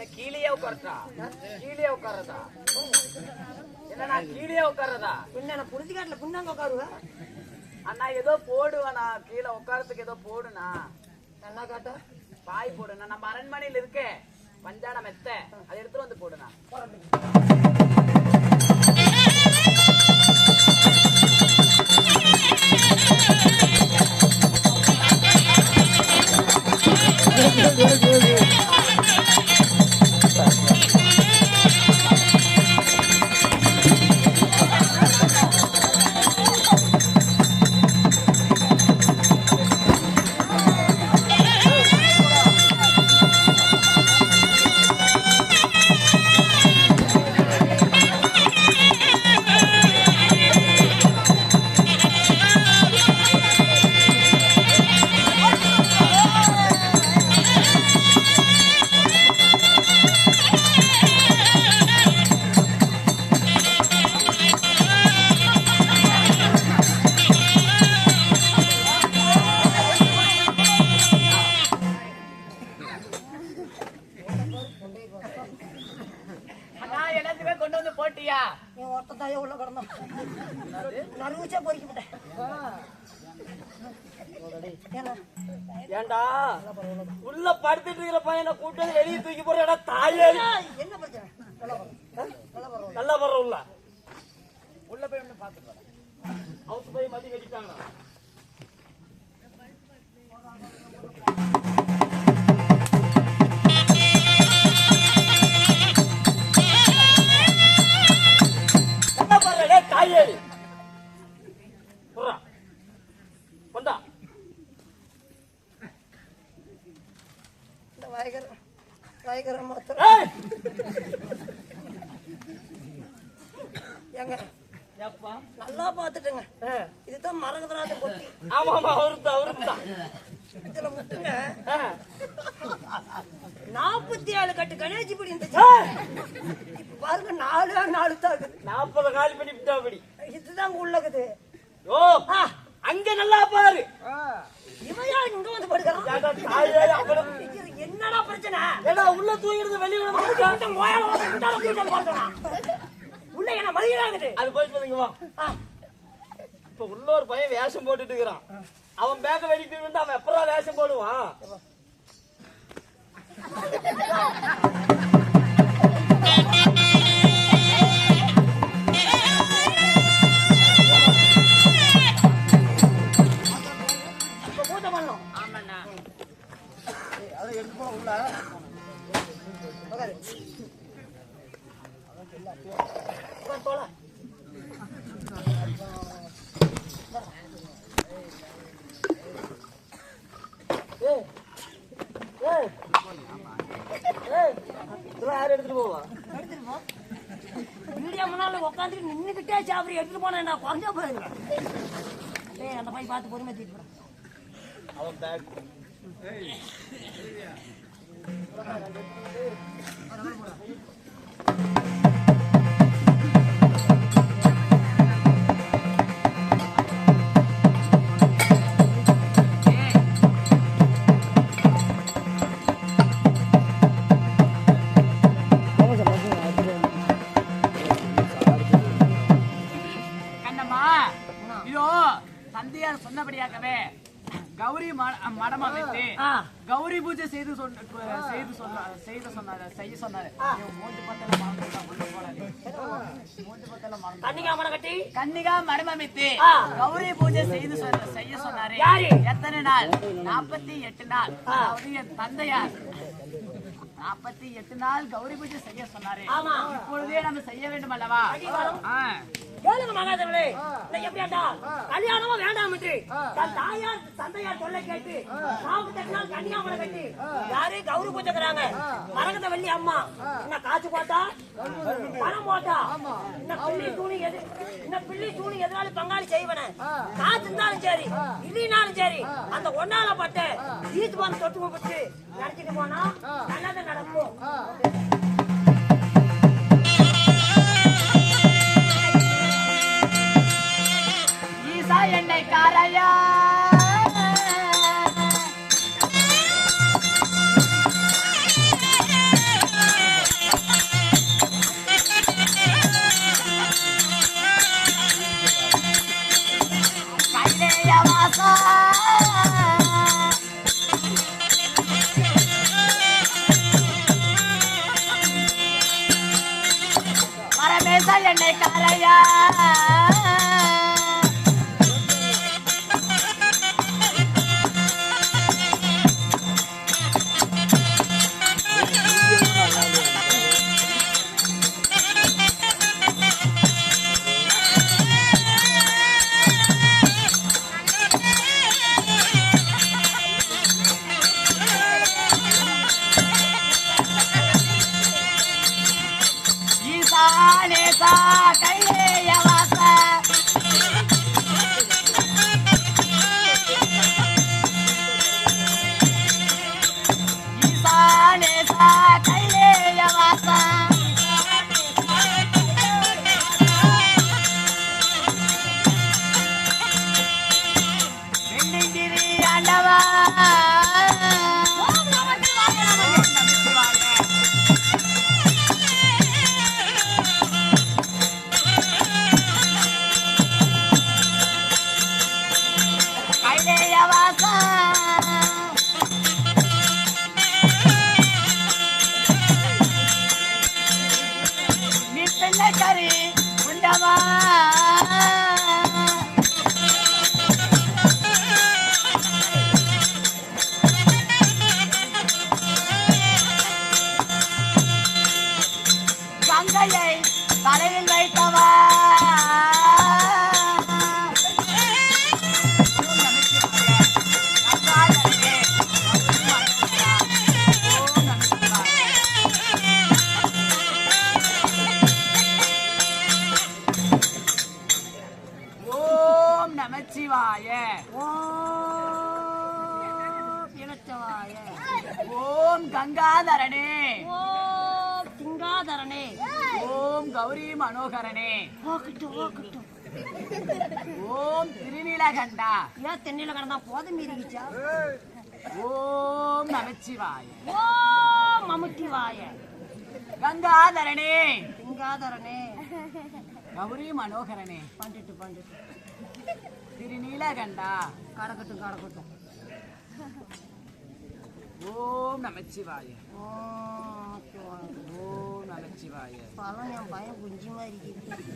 என்ன கீழே உட்காரட்டா? கீழே உட்காரதா? என்னண்ணா கீழே உட்காரதா? என்ன புரிஞ்சுக்காட்டுல புண்ணாங்க உட்காருவா அண்ணா ஏதோ போடுவேண்ணா, கீழே உட்காரத்துக்கு ஏதோ போடுண்ணா. என்ன காட்டா பாய் போடுண்ணா. நம்ம அரண்மனையில் இருக்க பஞ்சான மெத்த அதை எடுத்துட்டு வந்து போடுண்ணா. ஏண்டா உள்ள படுத்துட்டு இருக்கிற பையனை கூட்டு வெளியே தூக்கி போற தாயே என்ன பிரச்சனை? நல்லா பரவ உள்ள உள்ள போய் ஒண்ணு பாத்துக்கலாம். அவுத்து போய் மதி கட்டிட்டாங்க. என்ன பண்றே தாயே? புறா கொண்டா வாய்கர மாத்திர ஏங்க நல்லா பாத்துட்டுங்க. இதுதான் மரகதராஜ பொட்டி. ஆமாமா அவருதான் இதுல முட்டுங்க 47 கட்டு கணேஜி படி இருந்துச்சு. இப்ப பாருங்க 4 தாக்குது. 40 காலி பண்ணி விட்டாபடி. இதுதான் உள்ளகுது. ஓ அங்க நல்லா பாரு. இவையா இங்க வந்து படுக்கிறான். என்னடா பிரச்சனை? ஏடா உள்ள தூங்கிடுது வெளிய வந்து மோயால வந்து உள்ள என்ன மதியறாங்கது. அது போய் சொல்லுங்க வா. இப்ப உள்ள ஒரு பையன் வேஷம் போட்டுட்டு இருக்கான். அவன் பேக்க வெடிட்டு வந்து அவன் எப்பறா வேஷம் போடுவான்? வீடியோ முன்னால உட்காந்து நின்னுகிட்டே சாப்பிட்டு எடுத்துட்டு போனா என்ன குறைஞ்சா போயிருங்க. அந்த பையன் பார்த்து பொறுமை தீட்டு சொன்னபடியாகவே கௌரி மடம் அமைத்து கௌரி பூஜை செய்ய சொன்னாரு. கன்னிகா மடம் அமைத்து கௌரி பூஜை செய்ய சொன்னாரு. எத்தனை நாள்? 48 நாள். என் தந்தையார் 48 நாள் கௌரி பூஜை செய்ய சொன்னாரு. இப்பொழுதே நம்ம செய்ய வேண்டும் அல்லவா? கேளுங்க மகாதேவனே, எப்படியாண்டா கல்யாணமும் வேண்டாம் என்று தன் தாயார் தந்தையார் சொல்ல கேட்டு 48 நாள் கன்னியாமலை கட்டி யாரு கௌரி பூஜைக்கிறாங்க. மரகத வள்ளி அம்மா என்ன காசு போட்டா பணம் போட்டா என்ன பிள்ளி தூணி எதனாலும் பங்காளி செய்வன காசு இருந்தாலும் சரி இல்லைனாலும் சரி அந்த ஒன்னால பட்ட ஈத்து பான் தொட்டு கும்பிட்டு நடத்திட்டு போனா நல்லது நடக்கும். என்னை காரையா நேசா என்னை காலையா தலையில் வைத்தவா ஓம் நமச்சிவாய ஓம் கங்காதரனே சிங்காதரனே ஓம் கௌரி மனோகரனே ஓம் திருநீலகண்டா ஏன் தென்னிலகண்டா போதும் மீறிச்சா ஓம் நமச்சிவாய ஓம் மமுத்திவாய கங்காதரனே சிங்காதரனே கௌரி மனோகரனே பண்டிட்டு திருநீலகண்டா கடக்கட்டும் ஓம் நமச்சிவாய ஓம் நமச்சிவாய பழம் என் பையன் குஞ்சு மாதிரி இருக்குது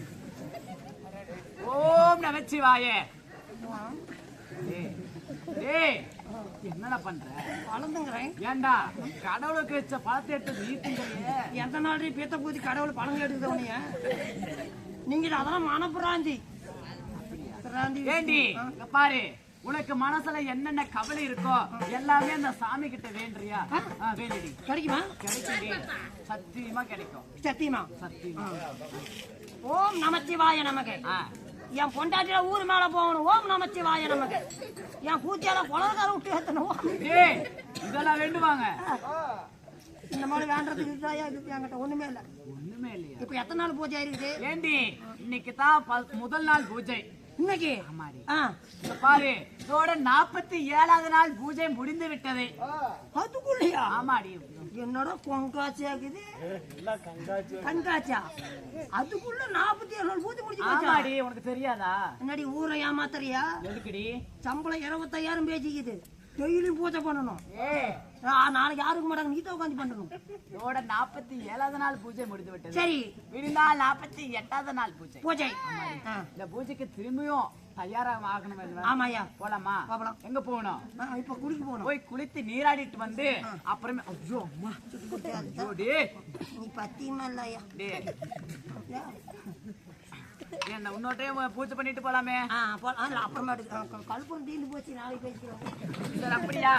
ஓம் நமச்சிவாய என்னடா பண்ற பழந்துங்கிறேன் ஏண்டா கடவுளுக்கு வச்ச பழத்தை எடுத்து வீட்டுங்க எந்த நாள் பீத்த பூத்தி கடவுள் பழங்க எடுத்தவனைய நீங்க அதெல்லாம் மனப்புராந்தி ஏண்டி பாரு உனக்கு மனசுல என்னென்ன கவலை இருக்கோ எல்லாமே அந்த சாமி கிட்ட வேண்டுறியா வேண்டி கிடைக்குமா கிடைக்கும் சத்தியமா கிடைக்கும் சத்தியமா ஓம் நமச்சிவாய நமக்கு என் பொண்டாட்டில ஊர் மேல போகணும் ஓம் நமச்சிவாய நமக்கு என் பூச்சியால குளக்கார விட்டு ஏத்தணும் இதெல்லாம் வேண்டுவாங்க இந்த மாதிரி வேண்டதுக்கு என்கிட்ட ஒண்ணுமே இல்லையா இப்ப எத்தனை நாள் பூஜை இருக்குது ஏண்டி இன்னைக்கு தான் முதல் நாள் பூஜை இன்னைக்கு பாரு இதோட 47வது நாள் பூஜை முடிந்து விட்டது அதுக்குள்ளயா ஆமாடி என்னோட பொங்காச்சியாக்குது கண்காட்சியா அதுக்குள்ள 47 நாள் பூஜை முடிஞ்சு ஆமாடி உனக்கு தெரியாதா என்னடி ஊரை ஏமாத்தறியா எதுக்குடி சம்பளம் 25,000 பேசிக்குது டெய்லியும் பூஜை பண்ணணும் நாளைக்கு யாருக்கு மாட்டாங்க நீ தான் உட்காந்து பண்ணணும் இதோட 47வது நாள் பூஜை முடிந்து விட்டது சரி விடிந்தால் 48வது நாள் பூஜை இந்த பூஜைக்கு திரும்பியும் தயாராக ஆகணும் ஆமாயா போலாமா எங்க போகணும் இப்ப குளிக்க போகணும் போய் குளித்து நீராடிட்டு வந்து அப்புறமே ஐயோ அம்மா நீ பத்தியமா இல்லையா என்ன இன்னொரு டைம் பூஜை பண்ணிட்டு போலாமே அப்புறமா கல்பம் தீர்ந்து போச்சு நாளைக்கு பேசிக்கிறோம் அப்படியா